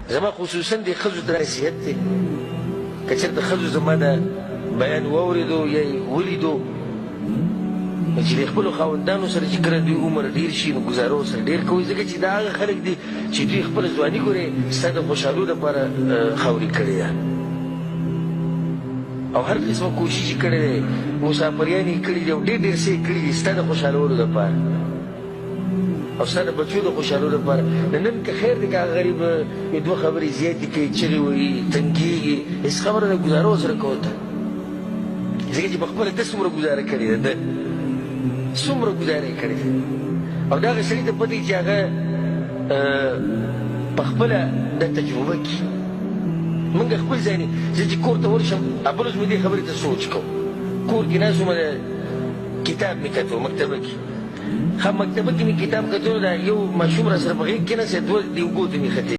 زما خصوصا د ښځو ته نصیحت دی که چېرته ښځو زما د بیان واورېدو یا یې ولیدو چې د خپلو خاوندانو سره چې کله دوی عمر ډېر شي نو ګزاره ورسره ډېر کوئ ځکه چې دا هغه خلک دي چې دوی خپله ځواني ګورې ستا د خوشحالو لپاره خاورې کړې ده او هر قسمه کوشش یې کړی دی مسافریانې یې کړي دي او ډېر ډېر څه یې کړي دي ستا د خوشحالولو لپاره او ستا د بچو د خوشحالو لپاره نن که خیر دی که هغه غریب یو دوه خبرې زیاتې کوي چغې وهي تنګېږي هېڅ خبره ده ګزاره ورسره کوه ته ځکه چې په خپله ته څومره ګزاره کړې ده ده څومره ګزاره یې کړې ده او د هغه سړي ته پته چې هغه په خپله دا تجربه کړي موږ خپل ځای نه زه چې کور ته ورشم بل اوس مې دې خبرې ته سوچ کوم کور کې ناست وم کتاب مې کتو مکتبه کې ښه مکتبه کې مې کتاب کتلو دا یو ماشوم را سره په غېږ کېناست دوه د اوږو ته مې ختې